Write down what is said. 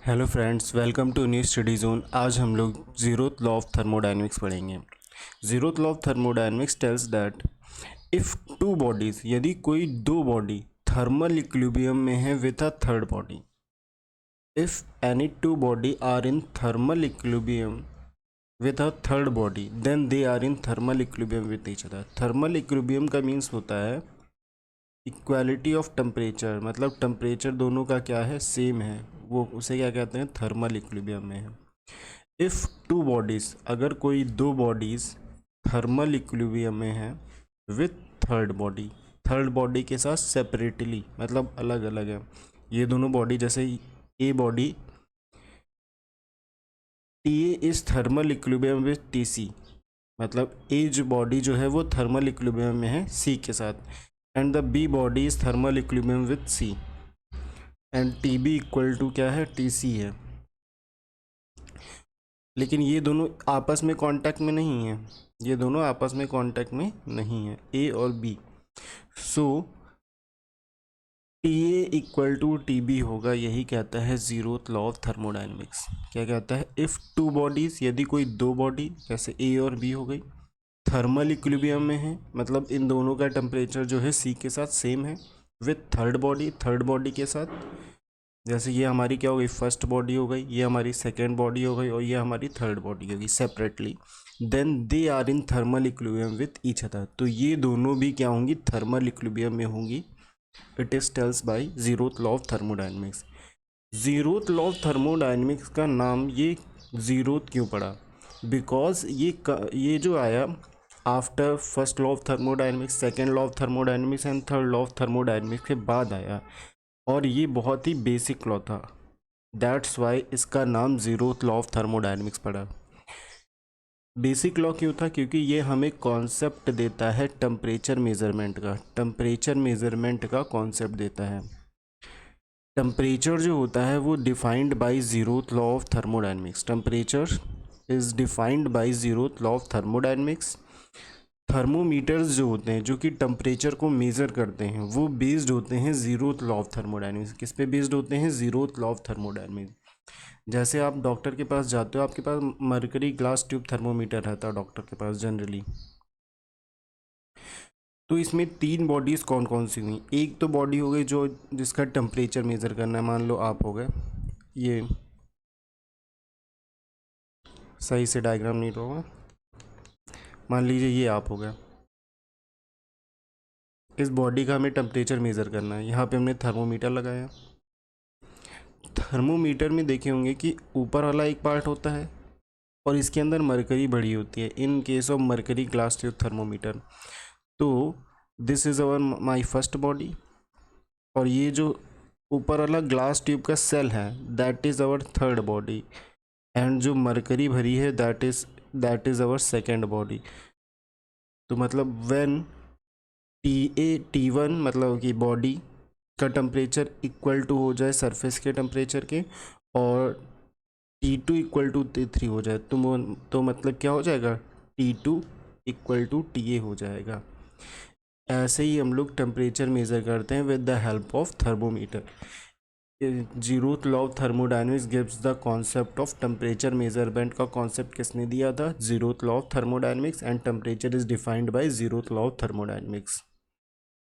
Hello friends, welcome to new study zone. आज हम लोग जीरोथ लॉ ऑफ थर्मोडायनेमिक्स पढ़ेंगे। Zeroth law of thermodynamics tells that if two bodies, यदि कोई दो बॉडी थर्मल इक्विलिब्रियम में है with a third body, if any two body are in thermal equilibrium with a third body then they are in thermal equilibrium with each other. Thermal equilibrium का means होता है equality of temperature, मतलब temperature दोनों का क्या है, same है, वो उसे क्या कहते हैं, थर्मल इक्विलिब्रियम में है। इफ़ टू बॉडीज़, अगर कोई दो बॉडीज़ थर्मल इक्विलिब्रियम में है with third body, third body के साथ सेपरेटली, मतलब अलग अलग है ये दोनों बॉडी। जैसे A body T A is thermal equilibrium with T C, मतलब ए जो बॉडी जो है वो थर्मल इक्विलिब्रियम में है सी के साथ, and the B body is thermal equilibrium with C, and T B equal to क्या है, टी सी है। लेकिन ये दोनों आपस में कांटेक्ट में नहीं है, ये दोनों आपस में कांटेक्ट में नहीं है, ए और B. So T A equal to T B होगा, यही कहता है जीरोथ लॉ ऑफ थर्मोडायनेमिक्स। क्या कहता है, इफ़ टू बॉडीज़, यदि कोई दो बॉडी जैसे ए और बी हो गई थर्मल इक्विलिब्रियम में है, मतलब इन दोनों का टेम्परेचर जो है सी के साथ सेम है, with third body, third body के साथ, जैसे ये हमारी क्या हो गई, फर्स्ट बॉडी हो गई, ये हमारी सेकेंड बॉडी हो गई और ये हमारी थर्ड बॉडी हो गई separately, then they are in thermal equilibrium with each other. तो ये दोनों भी क्या होंगी, थर्मल इक्विलिब्रियम में होंगी। It is tells by zeroth law of thermodynamics. Zeroth law of thermodynamics का नाम ये जीरोथ क्यों पड़ा, बिकॉज ये जो आया after first law of thermodynamics, second law of thermodynamics and third law of thermodynamics के बाद आया, और ये बहुत ही बेसिक लॉ था। दैट्स वाई इसका नाम जीरोथ लॉ ऑफ थर्मोडायनेमिक्स पड़ा। बेसिक लॉ क्यों था, क्योंकि ये हमें कॉन्सेप्ट देता है टेम्परेचर मेज़रमेंट का, टेम्परेचर मेज़रमेंट का कॉन्सेप्ट देता है। टेम्परेचर जो होता है वो defined by zeroth law of thermodynamics. Temperature is defined by zeroth law of thermodynamics. Thermometers जो होते हैं, जो कि टेम्परेचर को मेज़र करते हैं, वो बेस्ड होते हैं जीरोथ लॉ ऑफ थर्मोडायनेमिक्स। किस पे बेस्ड होते हैं, जीरोथ लॉ ऑफ थर्मोडायनेमिक्स। जैसे आप डॉक्टर के पास जाते हो, आपके पास मरकरी ग्लास ट्यूब थर्मोमीटर रहता है डॉक्टर के पास जनरली। तो इसमें तीन बॉडीज़ कौन कौन सी हुई, एक तो बॉडी हो गई जो जिसका टेम्परेचर मेज़र करना है, मान लो आप हो गए, ये सही से डायग्राम नहीं होगा, मान लीजिए ये आप हो गए, इस बॉडी का हमें टेम्परेचर मेज़र करना है। यहाँ पे हमने थर्मोमीटर लगाया। थर्मोमीटर में देखे होंगे कि ऊपर वाला एक पार्ट होता है और इसके अंदर मरकरी भरी होती है, in case of mercury glass tube thermometer. तो this is our my first body, और ये जो ऊपर वाला ग्लास ट्यूब का सेल है that is our third body, and जो मरकरी भरी है that is our second body. तो मतलब व्हेन T1 मतलब कि बॉडी का टेम्परेचर इक्वल टू हो जाए सरफेस के टेम्परेचर के, और T2 इक्वल टू T3 हो जाए, तो मतलब क्या हो जाएगा, T2 इक्वल टू TA हो जाएगा। ऐसे ही हम लोग टेम्परेचर मेज़र करते हैं with the help of thermometer. Zeroth law of thermodynamics gives the concept of temperature measurement का कॉन्सेप्ट किसने दिया था, zeroth law of thermodynamics, and temperature is defined by zeroth law of thermodynamics.